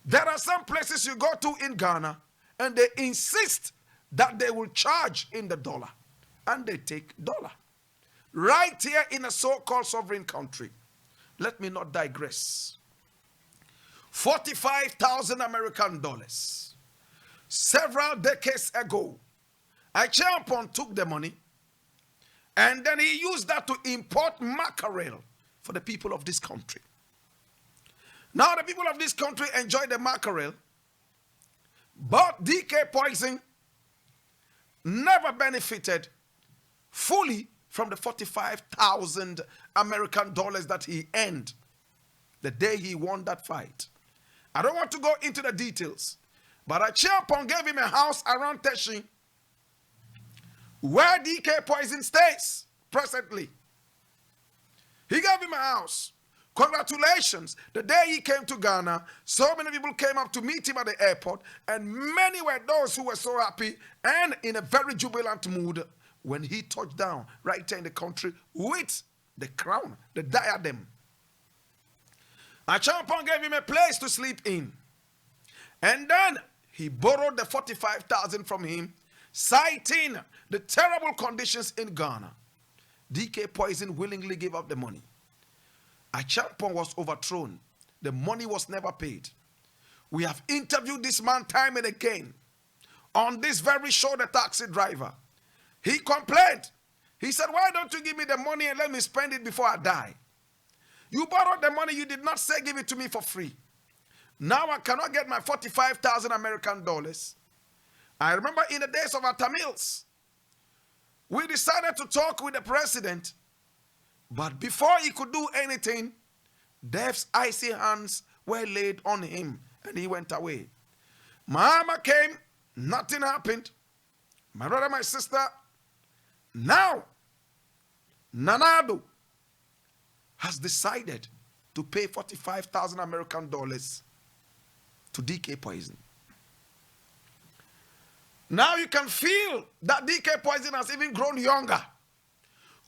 There are some places you go to in Ghana and they insist that they will charge in the dollar, and they take dollar. Right here in a so-called sovereign country. Let me not digress. 45,000 American dollars. Several decades ago, Agyapong took the money and then he used that to import mackerel for the people of this country. Now the people of this country enjoy the mackerel, but DK Poison never benefited fully from the 45,000 American dollars that he earned the day he won that fight. I don't want to go into the details, but Agyapong gave him a house around Teshi where DK Poison stays presently. He gave him a house. Congratulations. The day he came to Ghana, so many people came up to meet him at the airport, and many were those who were so happy and in a very jubilant mood when he touched down right here in the country with the crown, the diadem. Agyapong gave him a place to sleep in. And then he borrowed the 45,000 from him, citing the terrible conditions in Ghana. DK Poison willingly gave up the money. Agyapong was overthrown. The money was never paid. We have interviewed this man time and again. On this very show, the taxi driver, he complained. He said, why don't you give me the money and let me spend it before I die? You borrowed the money, you did not say give it to me for free. Now I cannot get my 45,000 American dollars. I remember in the days of our Tamils, we decided to talk with the president. But before he could do anything, death's icy hands were laid on him and he went away. Mama came, nothing happened. My brother, my sister, now Addo has decided to pay 45,000 American dollars to DK Poison. Now you can feel that DK Poison has even grown younger.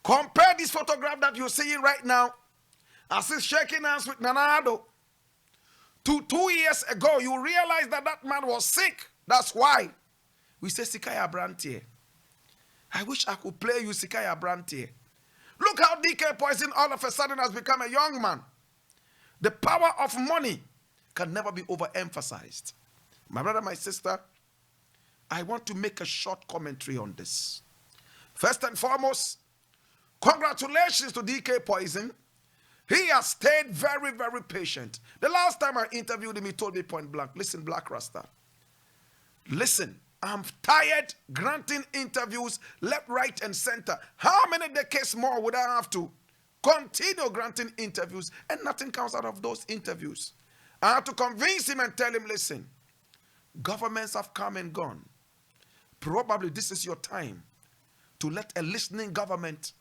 Compare this photograph that you're seeing right now as he's shaking hands with Addo to 2 years ago. You realize that that man was sick. That's why we say Sikaya Brantier. I wish I could play you Sikaya Brantier. Look how DK Poison all of a sudden has become a young man. The power of money can never be overemphasized. My brother, my sister, I want to make a short commentary on this. First and foremost, congratulations to DK Poison. He has stayed very, very patient. The last time I interviewed him, he told me point blank, listen, Blakk Rasta, listen, I'm tired granting interviews left, right, and center. How many decades more would I have to continue granting interviews and nothing comes out of those interviews? I have to convince him and tell him, listen, governments have come and gone. Probably this is your time to let a listening government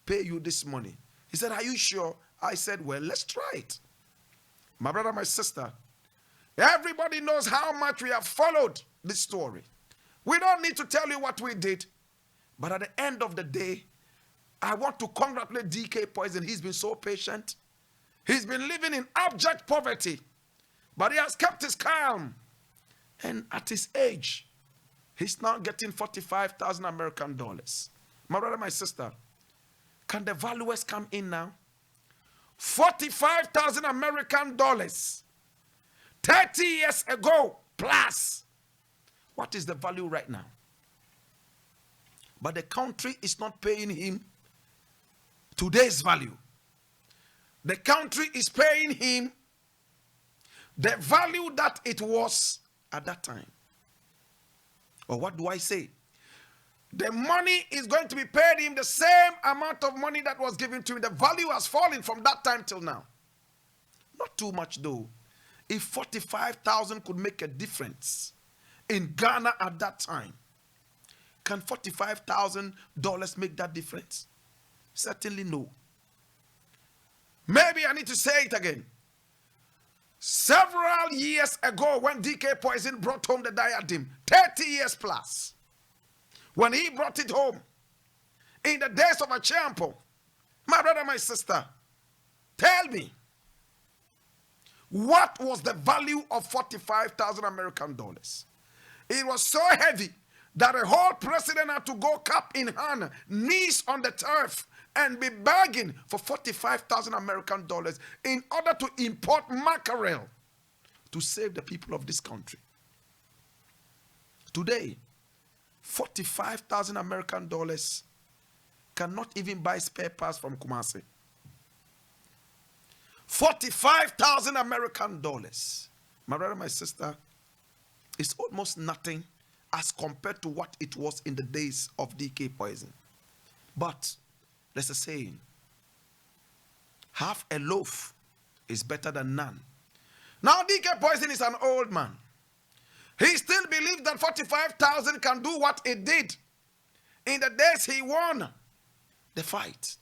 pay you this money. He said, are you sure? I said, well, let's try it. My brother, my sister, everybody knows how much we have followed this story. We don't need to tell you what we did. But at the end of the day, I want to congratulate DK Poison. He's been so patient. He's been living in abject poverty. But he has kept his calm. And at his age, he's now getting 45,000 American dollars. My brother, my sister, can the valuers come in now? 45,000 American dollars. 30 years ago plus. What is the value right now? But the country is not paying him today's value. The country is paying him the value that it was at that time. Or what do I say? The money is going to be paid him the same amount of money that was given to him. The value has fallen from that time till now. Not too much though. If 45,000 could make a difference in Ghana at that time, can $45,000 make that difference? Certainly no. Maybe I need to say it again. Several years ago when DK Poison brought home the diadem, 30 years plus, when he brought it home, in the days of Agyapong, my brother, my sister, tell me, What was the value of 45,000 American dollars? It was so heavy that a whole president had to go cap in hand, knees on the turf, and be begging for 45,000 American dollars in order to import mackerel to save the people of this country. Today, 45,000 American dollars cannot even buy spare parts from Kumasi. 45,000 American dollars. My brother, my sister, is almost nothing as compared to what it was in the days of DK Poison. But there's a saying, half a loaf is better than none. Now DK Poison is an old man. He still believes that 45,000 can do what it did in the days he won the fight.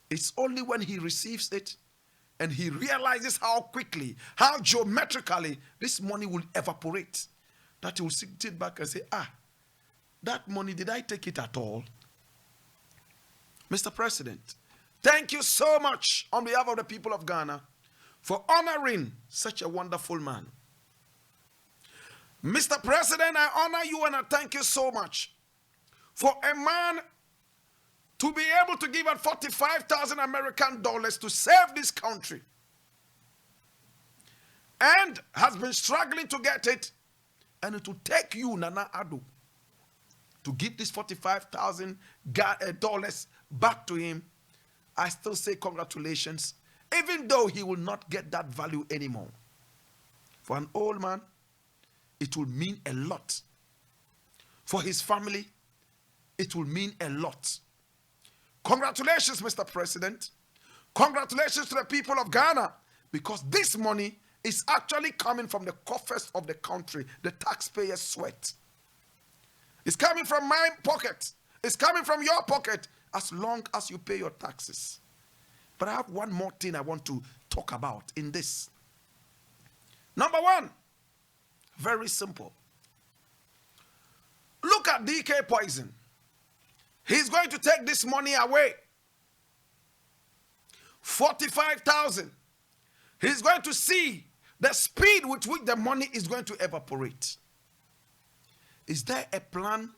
It's only when he receives it and he realizes how quickly, how geometrically this money will evaporate, that he will sit back and say, that money, did I take it at all? Mr. President, thank you so much on behalf of the people of Ghana for honoring such a wonderful man. Mr. President, I honor you and I thank you so much for a man to be able to give out 45,000 American dollars to save this country and has been struggling to get it, and it will take you, Nana Addo, to give this 45,000 dollars back to him. I still say congratulations, even though he will not get that value anymore. For an old man, it will mean a lot. For his family, it will mean a lot. Congratulations, Mr. President. Congratulations to the people of Ghana, because this money is actually coming from the coffers of the country, the taxpayers' sweat. It's coming from my pocket. It's coming from your pocket, as long as you pay your taxes. But I have one more thing I want to talk about in this. Number one, very simple. Look at DK Poison. He's going to take this money away. 45,000. He's going to see the speed with which the money is going to evaporate. Is there a plan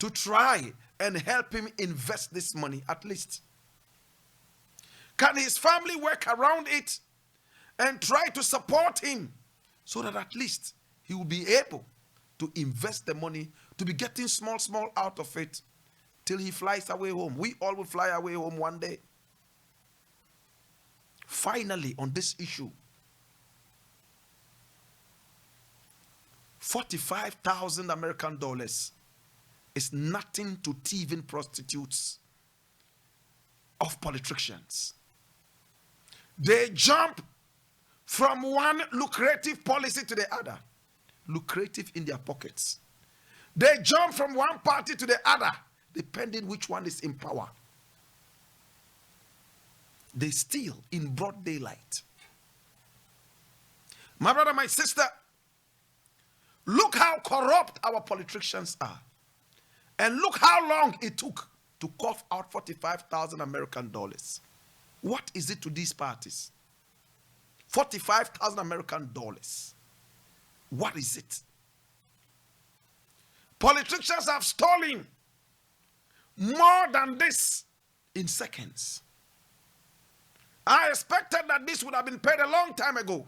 to try and help him invest this money at least? Can his family work around it and try to support him so that at least he will be able to invest the money, to be getting small out of it till he flies away home? We all will fly away home one day. Finally, on this issue, 45,000 American dollars is nothing to thieving prostitutes of politicians. They jump from one lucrative policy to the other, lucrative in their pockets. They jump from one party to the other, depending which one is in power. They steal in broad daylight. My brother, my sister, look how corrupt our politicians are. And look how long it took to cough out 45,000 American dollars. What is it to these parties? 45,000 American dollars. What is it? Politicians have stolen more than this in seconds. I expected that this would have been paid a long time ago.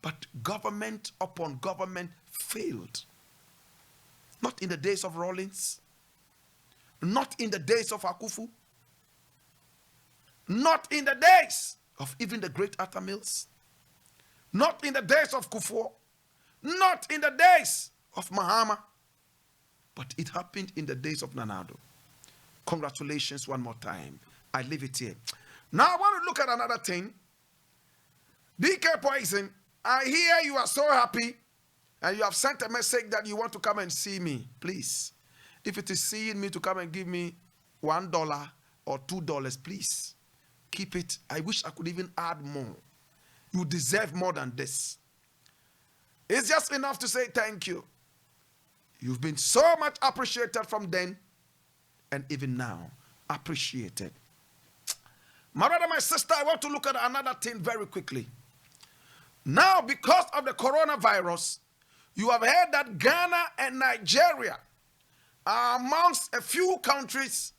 But government upon government failed. Not in the days of Rawlings. Not in the days of Akuffo. Not in the days of even the great Atta Mills. Not in the days of Akuffo. Not in the days of Mahama. But it happened in the days of Nana Addo. Congratulations one more time. I leave it here. Now I want to look at another thing. DK Poison, I hear you are so happy and you have sent a message that you want to come and see me. Please, if it is seeing me to come and give me $1 or $2, please keep it. I wish I could even add more. You deserve more than this. It's just enough to say thank you. You've been so much appreciated from then and even now. Appreciated. My brother, my sister, I want to look at another thing very quickly. Now, because of the coronavirus, you have heard that Ghana and Nigeria are amongst a few countries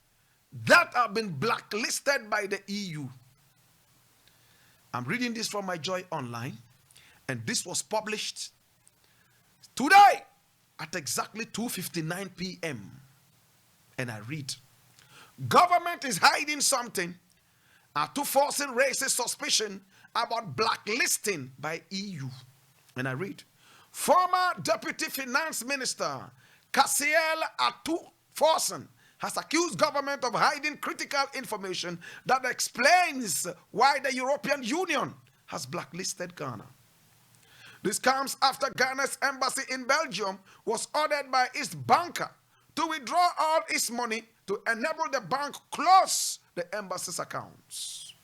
that have been blacklisted by the EU. I'm reading this from my Joy Online, and this was published today at exactly 2:59 p.m. And I read, government is hiding something. Akuffo raises suspicion about blacklisting by EU. And I read, former Deputy Finance Minister Akuffo has accused government of hiding critical information that explains why the European Union has blacklisted Ghana. This comes after Ghana's embassy in Belgium was ordered by its banker to withdraw all its money to enable the bank close the embassy's accounts.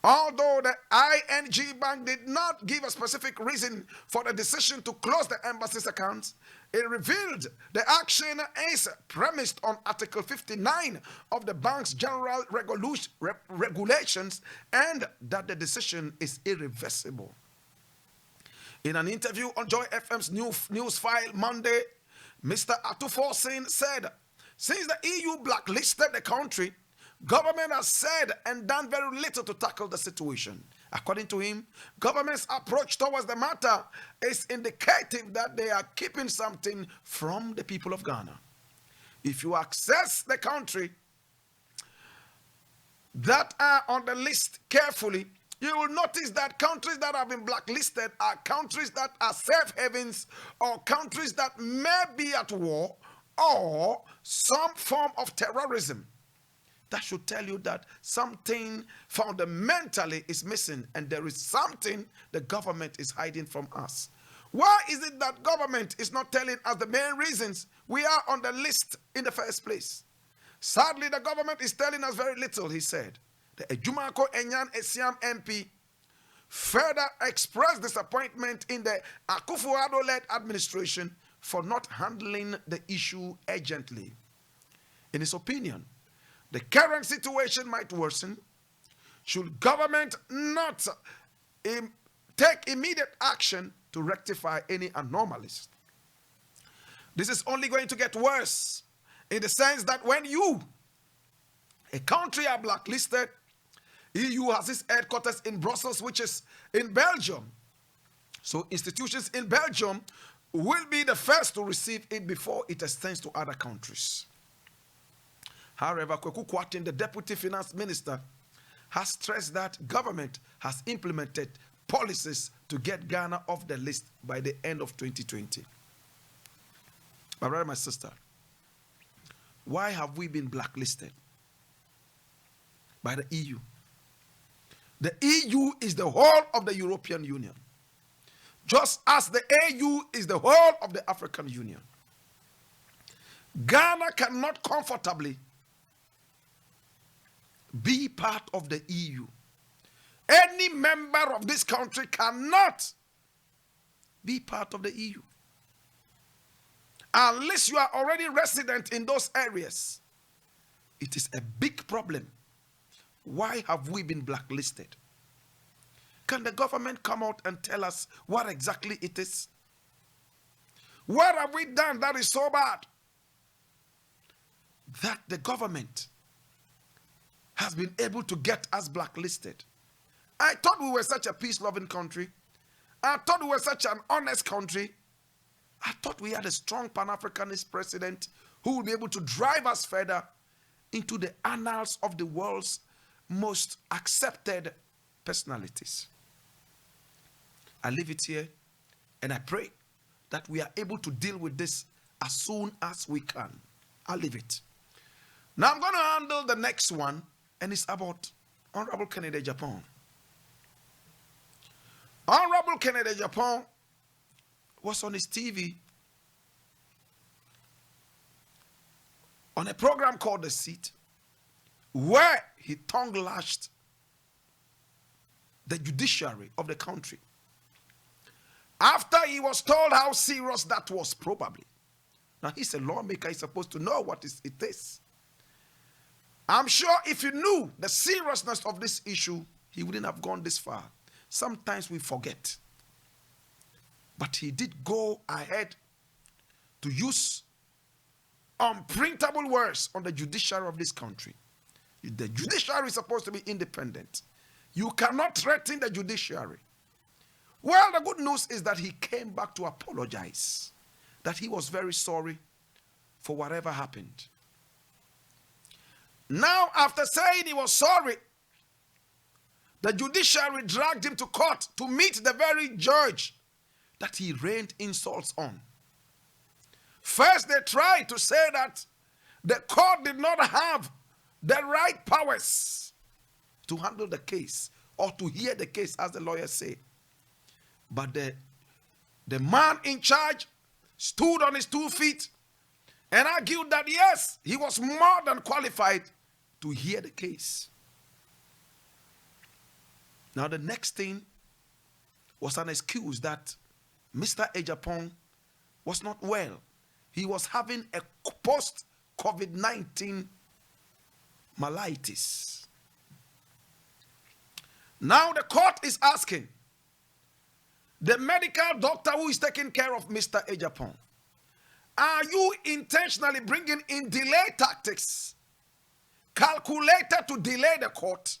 Although the ING Bank did not give a specific reason for the decision to close the embassy's accounts, it revealed the action is premised on Article 59 of the bank's general regulations and that the decision is irreversible. In an interview on Joy FM's news file Monday, Mr. Akuffo said, since the EU blacklisted the country, government has said and done very little to tackle the situation. According to him, government's approach towards the matter is indicative that they are keeping something from the people of Ghana. If you access the country that are on the list carefully, you will notice that countries that have been blacklisted are countries that are safe havens or countries that may be at war or some form of terrorism. That should tell you that something fundamentally is missing and there is something the government is hiding from us. Why is it that government is not telling us the main reasons we are on the list in the first place? Sadly, the government is telling us very little, he said. The Agyapong Enyan Esiam MP further expressed disappointment in the Akuffo-led administration for not handling the issue urgently. In his opinion, the current situation might worsen should government not take immediate action to rectify any anomalies. This is only going to get worse in the sense that when a country are blacklisted, EU has its headquarters in Brussels, which is in Belgium. So institutions in Belgium will be the first to receive it before it extends to other countries. However, Kweku Kwatin, the Deputy Finance Minister, has stressed that government has implemented policies to get Ghana off the list by the end of 2020. My brother, my sister, why have we been blacklisted by the EU? The EU is the whole of the European Union, just as the AU is the whole of the African Union. Ghana cannot comfortably be part of the EU. Any member of this country cannot be part of the EU unless you are already resident in those areas. It is a big problem. Why have we been blacklisted? Can the government come out and tell us what exactly it is? What have we done that is so bad that the government has been able to get us blacklisted? I thought we were such a peace-loving country. I thought we were such an honest country. I thought we had a strong Pan-Africanist president who would be able to drive us further into the annals of the world's most accepted personalities. I leave it here and I pray that we are able to deal with this as soon as we can. I'll leave it. Now I'm going to handle the next one, and it's about Honorable Kennedy Agyapong. Honorable Kennedy Agyapong was on his TV on a program called The Seat, where he tongue-lashed the judiciary of the country after he was told how serious that was, probably. Now, he's a lawmaker. He's supposed to know what it is. I'm sure if he knew the seriousness of this issue, he wouldn't have gone this far. Sometimes we forget. But he did go ahead to use unprintable words on the judiciary of this country. The judiciary is supposed to be independent. You cannot threaten the judiciary. Well, the good news is that he came back to apologize, that he was very sorry for whatever happened. Now, after saying he was sorry, the judiciary dragged him to court to meet the very judge that he rained insults on. First, they tried to say that the court did not have the right powers to handle the case or to hear the case, as the lawyers say. But the man in charge stood on his 2 feet and argued that yes, he was more than qualified to hear the case. Now the next thing was an excuse that Mr. Agyapong was not well. He was having a post-COVID-19 malaitis. Now the court is asking the medical doctor who is taking care of Mr. Agyapong, are you intentionally bringing in delay tactics, calculated to delay the court?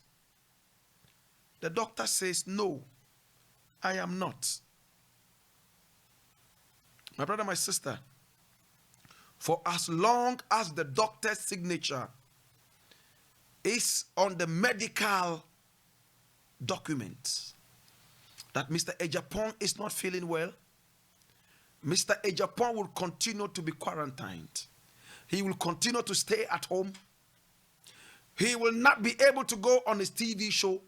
The doctor says, no, I am not. My brother, my sister, for as long as the doctor's signature is on the medical document that Mr. Agyapong is not feeling well, Mr. Agyapong will continue to be quarantined. He will continue to stay at home. He will not be able to go on his TV show.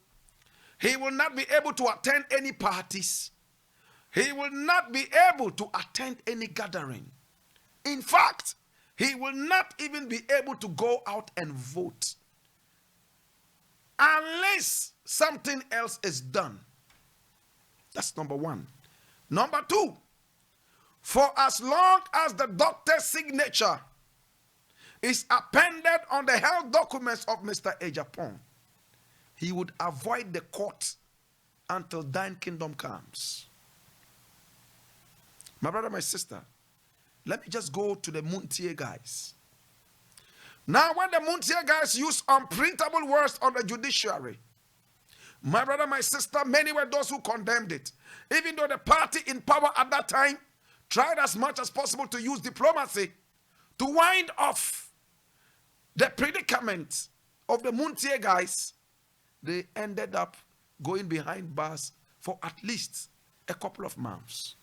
He will not be able to attend any parties. He will not be able to attend any gathering. In fact, he will not even be able to go out and vote unless something else is done. That's number one. Number two, for as long as the doctor's signature is appended on the health documents of Mr. Agyapong, he would avoid the court until thine kingdom comes. My brother, my sister, let me just go to the Muntie guys. Now, when the Muntie guys use unprintable words on the judiciary, my brother, my sister, many were those who condemned it. Even though the party in power at that time tried as much as possible to use diplomacy to wind off the predicament of the Muntie guys, they ended up going behind bars for at least a couple of months.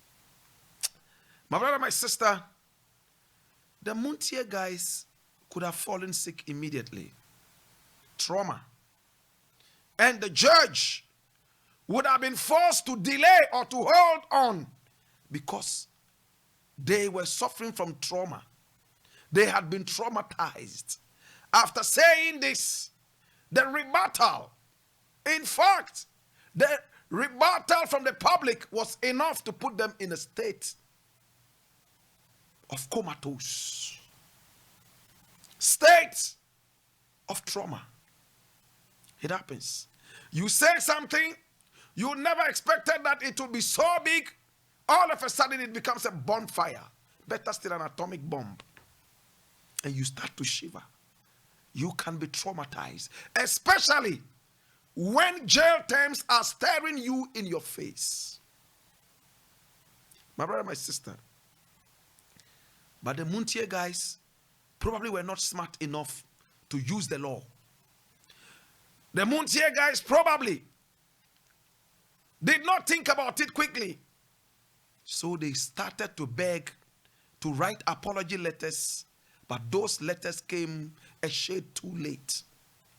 My brother, my sister, the Muntie guys could have fallen sick immediately. Trauma. And the judge would have been forced to delay or to hold on because they were suffering from trauma. They had been traumatized. After saying this, the rebuttal, in fact, the rebuttal from the public was enough to put them in a state of comatose, state of trauma. It happens. You say something, you never expected that it would be so big. All of a sudden, it becomes a bonfire. Better still, an atomic bomb. And you start to shiver. You can be traumatized, especially when jail terms are staring you in your face. My brother, my sister, but the Muntie guys probably were not smart enough to use the law. The Muntie guys probably did not think about it quickly. So they started to beg to write apology letters, but those letters came a shade too late.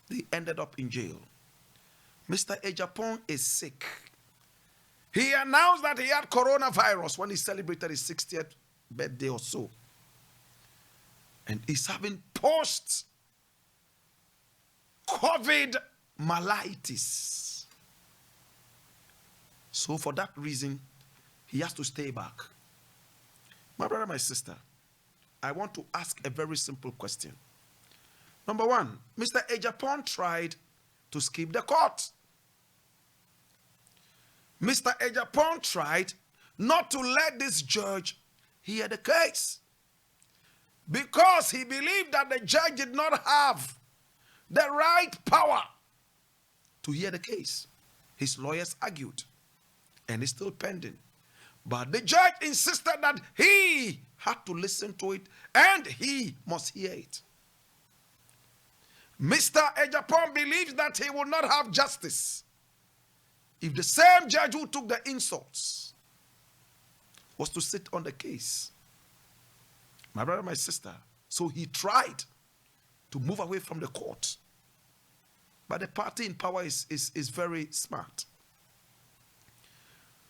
They ended up in jail. Mr. Agyapong is sick. He announced that he had coronavirus when he celebrated his 60th birthday or so. And he's having post-COVID malaitis. So for that reason, he has to stay back. My brother, my sister, I want to ask a very simple question. Number one, Mr. Agyapong tried to skip the court. Mr. Agyapong tried not to let this judge hear the case, because he believed that the judge did not have the right power to hear the case. His lawyers argued, and it's still pending. But the judge insisted that he had to listen to it and he must hear it. Mr. Agyapong believes that he will not have justice if the same judge who took the insults was to sit on the case. My brother, my sister. So he tried to move away from the court. But the party in power is very smart.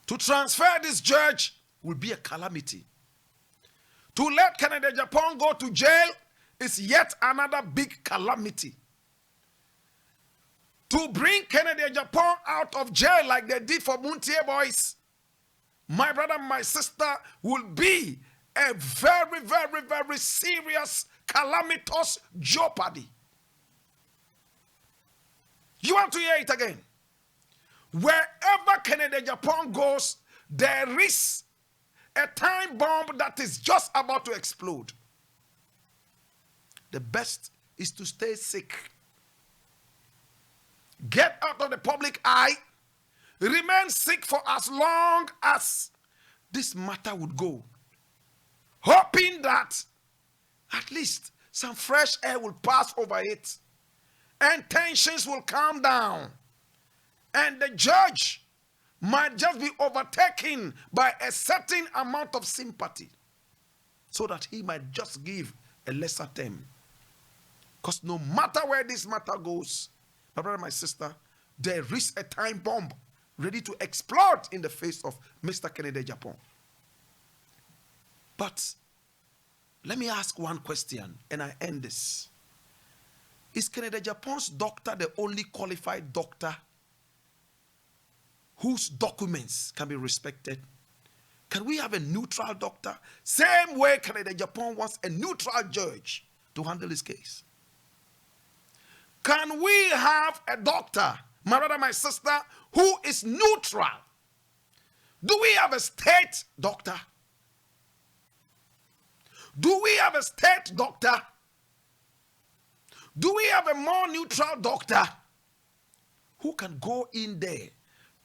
To transfer this judge will be a calamity. To let Kennedy Agyapong go to jail is yet another big calamity. To bring Kennedy Agyapong out of jail like they did for Muntie boys, my brother, my sister, will be a very, very, very serious, calamitous jeopardy. You want to hear it again? Wherever Kennedy Agyapong goes, there is a time bomb that is just about to explode. The best is to stay sick. Get out of the public eye. Remain sick for as long as this matter would go. Hoping that at least some fresh air will pass over it and tensions will calm down. And the judge might just be overtaken by a certain amount of sympathy so that he might just give a lesser term. Because no matter where this matter goes, my brother, my sister, there is a time bomb ready to explode in the face of Mr. Kennedy Agyapong. But let me ask one question and I end this. Is Kennedy Agyapong's doctor the only qualified doctor whose documents can be respected? Can we have a neutral doctor? Same way Kennedy Agyapong wants a neutral judge to handle his case. Can we have a doctor, my brother, my sister, who is neutral? Do we have a state doctor? Do we have a state doctor? Do we have a more neutral doctor who can go in there,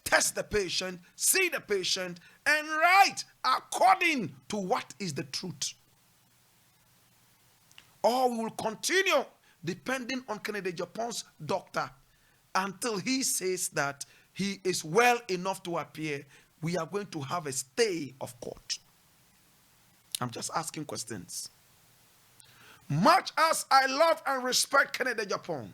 test the patient, see the patient, and write according to what is the truth? Or we will continue depending on Kennedy Agyapong's doctor until he says that he is well enough to appear. We are going to have a stay of court. I'm just asking questions. Much as I love and respect Kennedy Agyapong,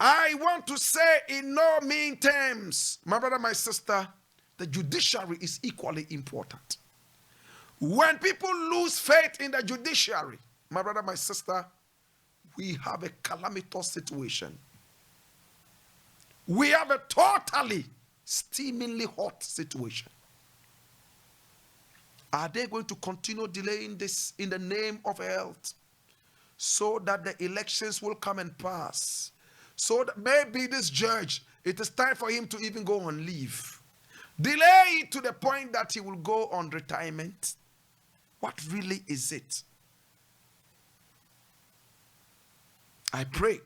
I want to say in no mean terms, my brother, my sister, the judiciary is equally important. When people lose faith in the judiciary, my brother, my sister, we have a calamitous situation. We have a totally steamingly hot situation. Are they going to continue delaying this in the name of health so that the elections will come and pass? So that maybe this judge, it is time for him to even go on leave. Delay it to the point that he will go on retirement. What really is it? I pray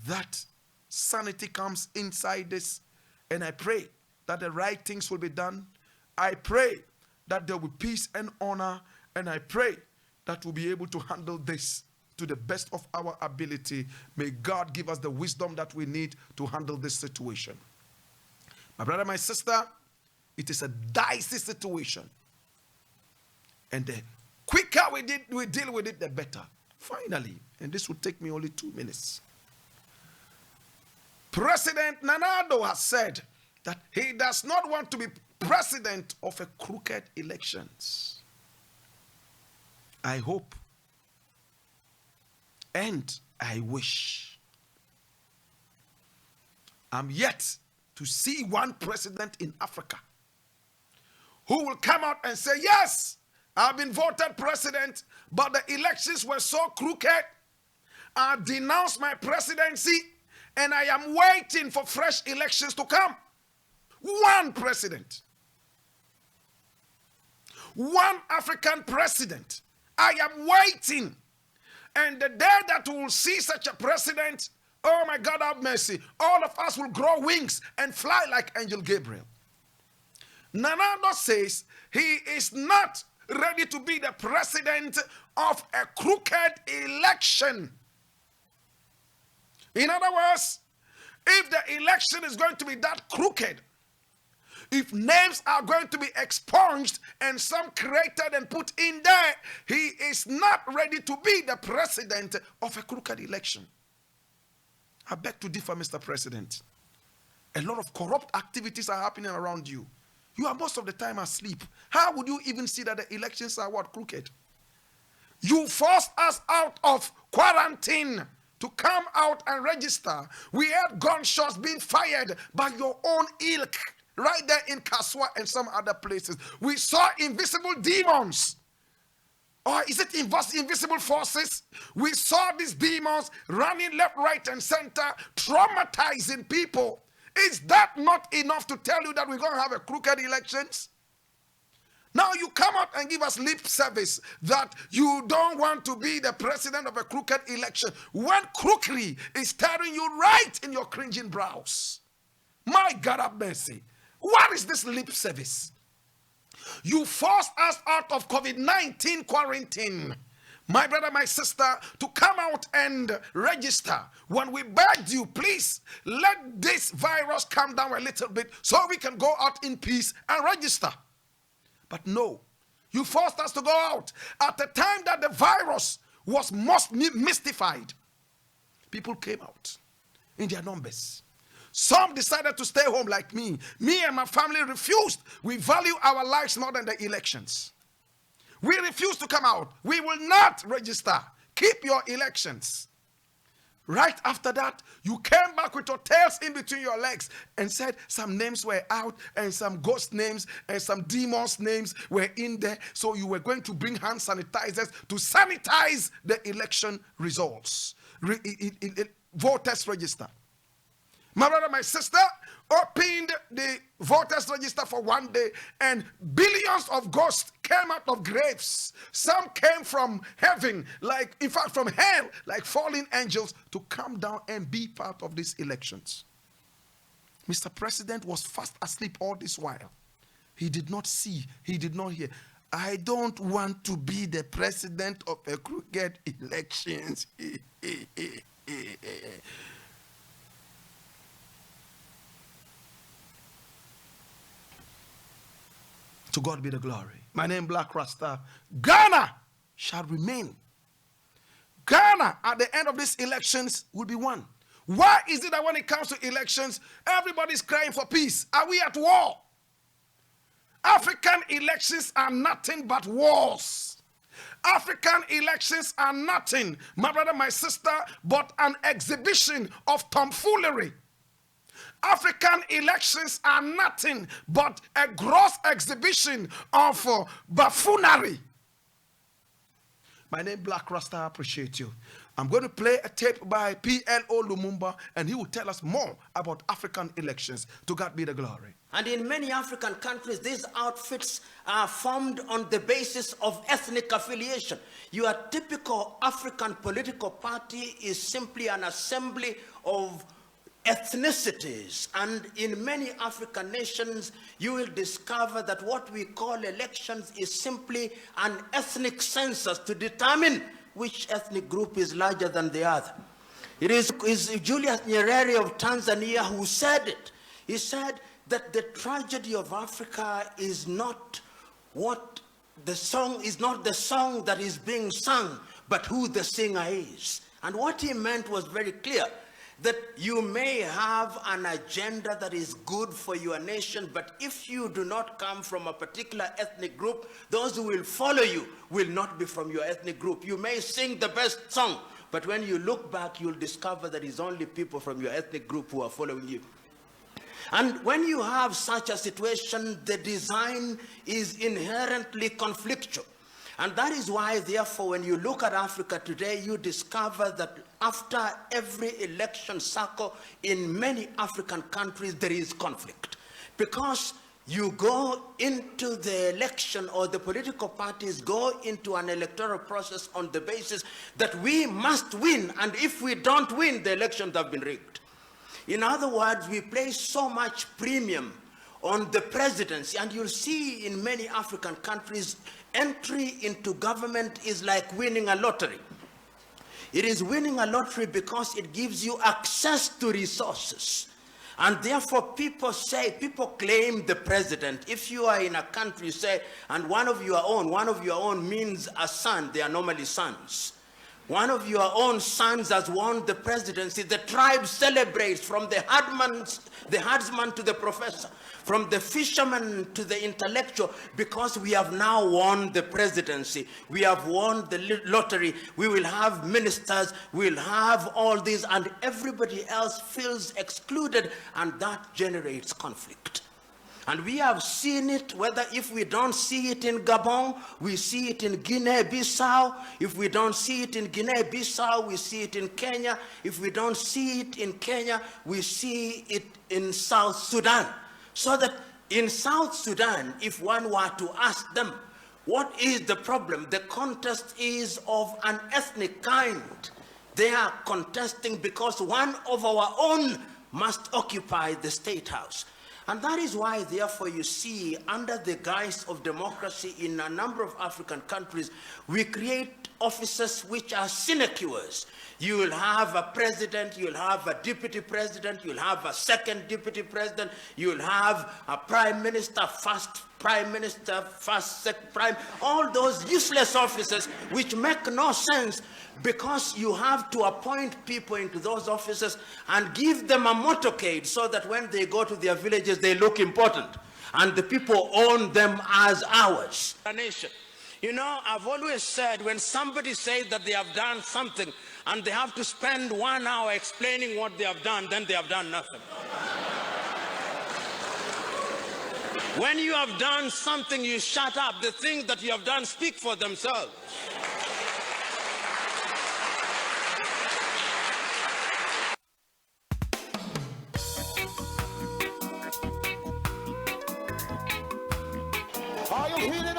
that sanity comes inside this, and I pray that the right things will be done. I pray that there will be peace and honor, and I pray that we'll be able to handle this to the best of our ability. May God give us the wisdom that we need to handle this situation. My brother, my sister, it is a dicey situation. And the quicker we deal with it, the better. Finally, and this will take me only 2 minutes. President Addo has said that he does not want to be president of a crooked elections. I hope and I wish. I'm yet to see one president in Africa who will come out and say, yes, I've been voted president, but the elections were so crooked. I denounced my presidency and I am waiting for fresh elections to come. One president. one African president. I am waiting. And the day that we will see such a president, oh my God, have mercy, all of us will grow wings and fly like Angel Gabriel. Nana Addo says he is not ready to be the president of a crooked election. In other words, if the election is going to be that crooked, if names are going to be expunged and some created and put in there, he is not ready to be the president of a crooked election. I beg to differ, Mr. President. A lot of corrupt activities are happening around you. You are most of the time asleep. How would you even see that the elections are what? Crooked. You forced us out of quarantine to come out and register. We had gunshots being fired by your own ilk right there in Kaswa and some other places. We saw invisible demons. Or is it invisible forces? We saw these demons running left, right, and center, traumatizing people. Is that not enough to tell you that we're going to have a crooked elections? Now you come out and give us lip service that you don't want to be the president of a crooked election when crookery is staring you right in your cringing brows. My God have mercy. What is this lip service? You forced us out of COVID-19 quarantine, my brother, my sister, to come out and register. When we begged you, please let this virus come down a little bit so we can go out in peace and register. But no, you forced us to go out at the time that the virus was most mystified. People came out in their numbers. Some decided to stay home like me. Me and my family refused. We value our lives more than the elections. We refuse to come out. We will not register. Keep your elections. Right after that, you came back with your tails in between your legs and said some names were out and some ghost names and some demons names were in there. So you were going to bring hand sanitizers to sanitize the election results. Voters register. My brother, my sister opened the voters register for one day and billions of ghosts came out of graves. Some came from heaven, like, in fact, from hell, like fallen angels to come down and be part of these elections. Mr. President was fast asleep all this while. He did not see, he did not hear. I don't want to be the president of a crooked elections. To God be the glory. My name Blakk Rasta. Ghana shall remain. Ghana at the end of these elections will be one. Why is it that when it comes to elections, everybody's crying for peace? Are we at war? African elections are nothing but wars. African elections are nothing, my brother, my sister, but an exhibition of tomfoolery. African elections are nothing but a gross exhibition of buffoonery. My name is Blakk Rasta. I appreciate you. I'm going to play a tape by PLO Lumumba, and he will tell us more about African elections. To God be the glory. And in many African countries, these outfits are formed on the basis of ethnic affiliation. Your typical African political party is simply an assembly of ethnicities, and in many African nations you will discover that what we call elections is simply an ethnic census to determine which ethnic group is larger than the other. It is Julius Nyerere of Tanzania who said it. He said that the tragedy of Africa is not what the song is, not the song that is being sung, but who the singer is. And what he meant was very clear, that you may have an agenda that is good for your nation, but if you do not come from a particular ethnic group, those who will follow you will not be from your ethnic group. You may sing the best song, but when you look back, you'll discover that it's only people from your ethnic group who are following you. And when you have such a situation, the design is inherently conflictual. And that is why, therefore, when you look at Africa today, you discover that after every election cycle in many African countries, there is conflict. Because You go into the election, or the political parties go into an electoral process on the basis that we must win, and if we don't win, the elections have been rigged. In other words, we place so much premium on the presidency, and you'll see in many African countries, entry into government is like winning a lottery. It is winning a lottery because it gives you access to resources. And therefore people claim the president. If you are in a country, say, and one of your own means a son, they are normally sons. One of your own sons has won the presidency. The tribe celebrates, from the herdsman to the professor, from the fisherman to the intellectual, because we have now won the presidency. We have won the lottery. We will have ministers. We'll have all this, and everybody else feels excluded, and that generates conflict. And we have seen it, whether if we don't see it in Gabon, we see it in Guinea-Bissau. If we don't see it in Guinea-Bissau, we see it in Kenya. If we don't see it in Kenya, we see it in South Sudan. So that in South Sudan, if one were to ask them, what is the problem? The contest is of an ethnic kind. They are contesting because one of our own must occupy the state house. And that is why, therefore, you see, under the guise of democracy in a number of African countries, we create offices which are sinecures. You will have a president, you'll have a deputy president, you'll have a second deputy president, you'll have a prime minister, first prime minister, first second prime, all those useless offices which make no sense, because you have to appoint people into those offices and give them a motorcade so that when they go to their villages, they look important and the people own them as ours. A nation. You know, I've always said, when somebody says that they have done something and they have to spend 1 hour explaining what they have done, then they have done nothing. When you have done something, you shut up. The things that you have done speak for themselves. Are you feeling